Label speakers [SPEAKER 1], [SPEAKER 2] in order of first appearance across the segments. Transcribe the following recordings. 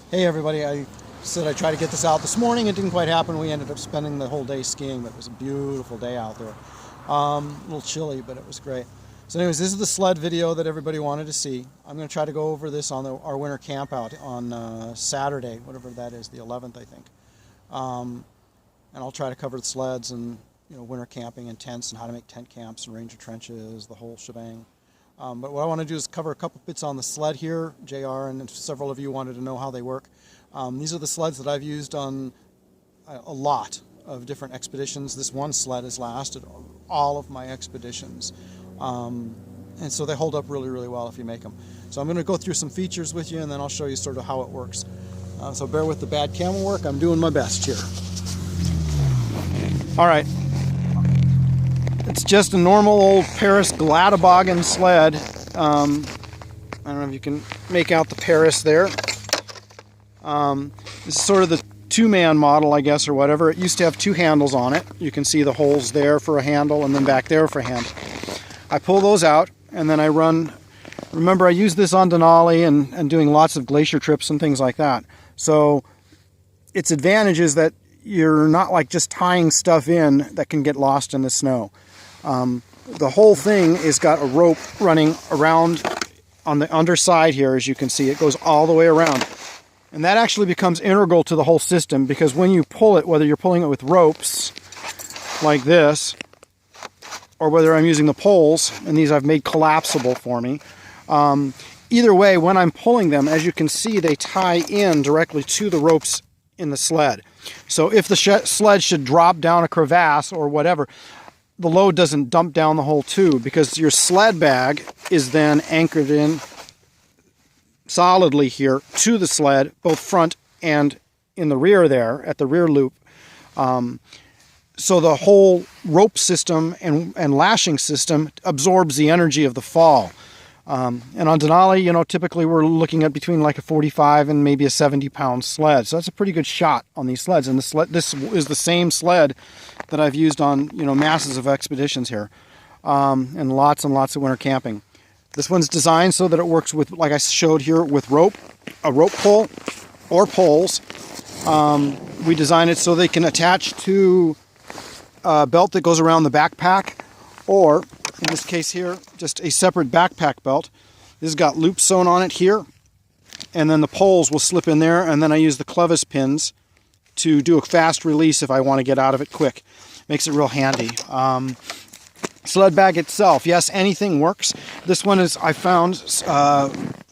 [SPEAKER 1] Hey everybody, I said I'd try to get this out this morning. It didn't quite happen. We ended up spending the whole day skiing, but it was a beautiful day out there. A little chilly, but it was great. So anyways, this is the sled video that everybody wanted to see. I'm going to try to go over this on our winter camp out on Saturday, whatever that is, the 11th I think. And I'll try to cover the sleds and winter camping and tents and how to make tent camps and ranger trenches, the whole shebang. But what I want to do is cover a couple bits on the sled here. JR and several of you wanted to know how they work. These are the sleds that I've used on a lot of different expeditions. This one sled has lasted all of my expeditions. And so they hold up really, really well if you make them. So I'm going to go through some features with you and then I'll show you sort of how it works. So bear with the bad camera work. I'm doing my best here. All right. It's just a normal old Paris Gladtoboggan sled. I don't know if you can make out the Paris there. This is sort of the two-man model, I guess, or whatever. It used to have two handles on it. You can see the holes there for a handle and then back there for a handle. I pull those out and then I run. Remember, I use this on Denali and doing lots of glacier trips and things like that. So its advantage is that you're not like just tying stuff in that can get lost in the snow. The whole thing is got a rope running around on the underside here, as you can see. It goes all the way around. And that actually becomes integral to the whole system because when you pull it, whether you're pulling it with ropes like this, or whether I'm using the poles, and these I've made collapsible for me, either way, when I'm pulling them, as you can see, they tie in directly to the ropes in the sled. So if the sled should drop down a crevasse or whatever, the load doesn't dump down the whole tube because your sled bag is then anchored in solidly here to the sled, both front and in the rear there, at the rear loop. So the whole rope system and lashing system absorbs the energy of the fall. And on Denali, typically we're looking at between like a 45 and maybe a 70-pound sled. So that's a pretty good shot on these sleds. And this is the same sled that I've used on, masses of expeditions here. And lots of winter camping. This one's designed so that it works with, like I showed here, with a rope pull or poles. We designed it so they can attach to a belt that goes around the backpack, or in this case here, just a separate backpack belt. This has got loops sewn on it here, and then the poles will slip in there, and then I use the clevis pins to do a fast release if I want to get out of it quick. Makes it real handy. Sled bag itself, yes, anything works. This one is, I found,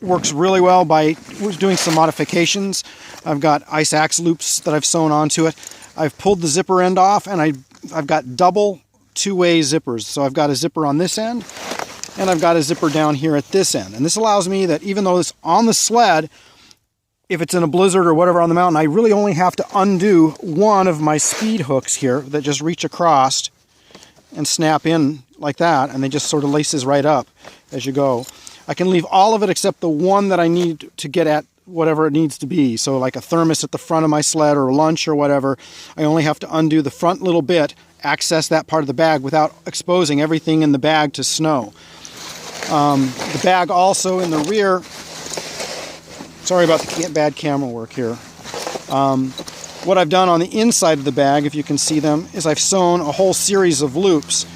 [SPEAKER 1] works really well by doing some modifications. I've got ice axe loops that I've sewn onto it. I've pulled the zipper end off, and I've got double two-way zippers. So I've got a zipper on this end, and I've got a zipper down here at this end. And this allows me that even though it's on the sled, if it's in a blizzard or whatever on the mountain, I really only have to undo one of my speed hooks here that just reach across and snap in like that, and they just sort of laces right up as you go. I can leave all of it except the one that I need to get at whatever it needs to be. So like a thermos at the front of my sled or lunch or whatever, I only have to undo the front little bit, access that part of the bag without exposing everything in the bag to snow. The bag also in the rear, sorry about the bad camera work here. What I've done on the inside of the bag, if you can see them, is I've sewn a whole series of loops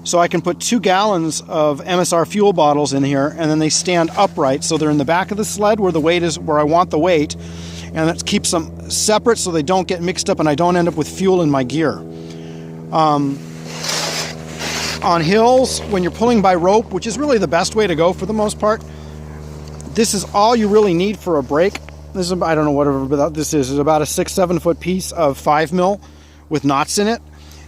[SPEAKER 1] so I can put 2 gallons of MSR fuel bottles in here, and then they stand upright so they're in the back of the sled where the weight is, where I want the weight, and that keeps them separate so they don't get mixed up and I don't end up with fuel in my gear. On hills, when you're pulling by rope, which is really the best way to go for the most part, this is all you really need for a brake. This is, I don't know whatever this is. It's about a 6-7 foot piece of 5 mil with knots in it.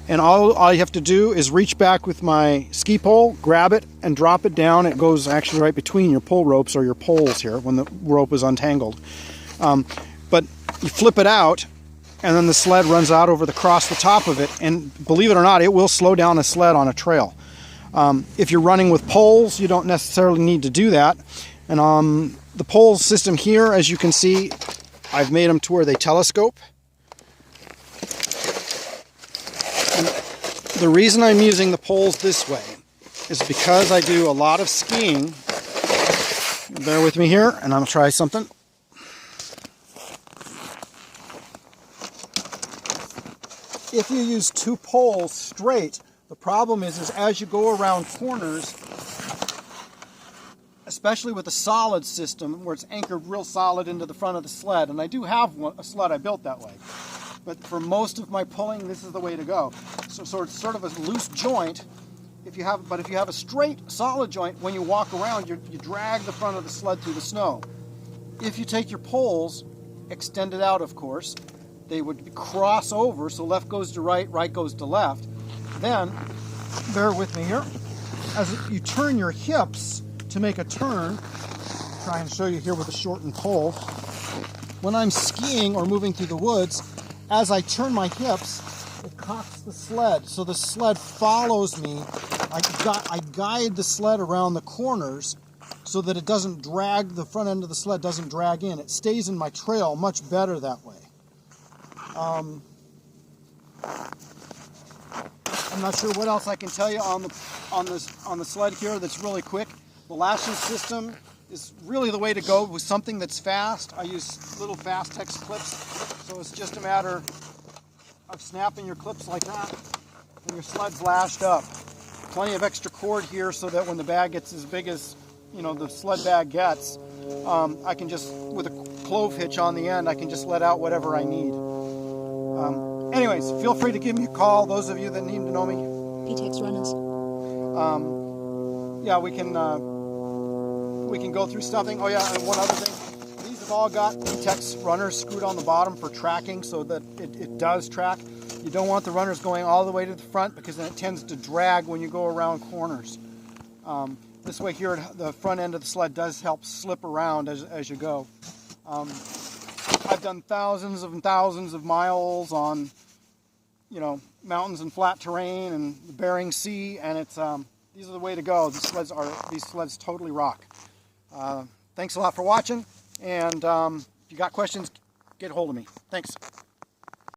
[SPEAKER 1] And all you have to do is reach back with my ski pole, grab it, and drop it down. It goes actually right between your pull ropes or your poles here when the rope is untangled. But you flip it out, and then the sled runs out across the top of it. And believe it or not, it will slow down a sled on a trail. If you're running with poles, you don't necessarily need to do that. And the pole system here, as you can see, I've made them to where they telescope. And the reason I'm using the poles this way is because I do a lot of skiing. Bear with me here, and I'm going to try something. if you use two poles straight, the problem is as you go around corners, especially with a solid system where it's anchored real solid into the front of the sled, and I do have a sled I built that way, but for most of my pulling, this is the way to go. So it's sort of a loose joint. If you have a straight solid joint, when you walk around, you drag the front of the sled through the snow. If you take your poles, extended out of course, they would cross over, so left goes to right, right goes to left. Then, bear with me here, as you turn your hips to make a turn, try and show you here with a shortened pole. When I'm skiing or moving through the woods, as I turn my hips, it cocks the sled, so the sled follows me. I guide the sled around the corners so that it doesn't drag, the front end of the sled doesn't drag in. It stays in my trail much better that way. I'm not sure what else I can tell you on the sled here that's really quick. The lashing system is really the way to go with something that's fast. I use little Fast-Tex clips, so it's just a matter of snapping your clips like that, and your sled's lashed up. Plenty of extra cord here so that when the bag gets as big as the sled bag gets, I can just, with a clove hitch on the end, I can just let out whatever I need. Anyways, feel free to give me a call, those of you that need to know me.
[SPEAKER 2] PTEX runners.
[SPEAKER 1] Yeah, we can go through stuffing. Oh yeah, and one other thing. These have all got PTEX runners screwed on the bottom for tracking so that it does track. You don't want the runners going all the way to the front because then it tends to drag when you go around corners. This way here, the front end of the sled does help slip around as you go. I've done thousands and thousands of miles on, mountains and flat terrain and the Bering Sea, and it's these are the way to go. These sleds totally rock. Thanks a lot for watching, and if you got questions, get a hold of me. Thanks.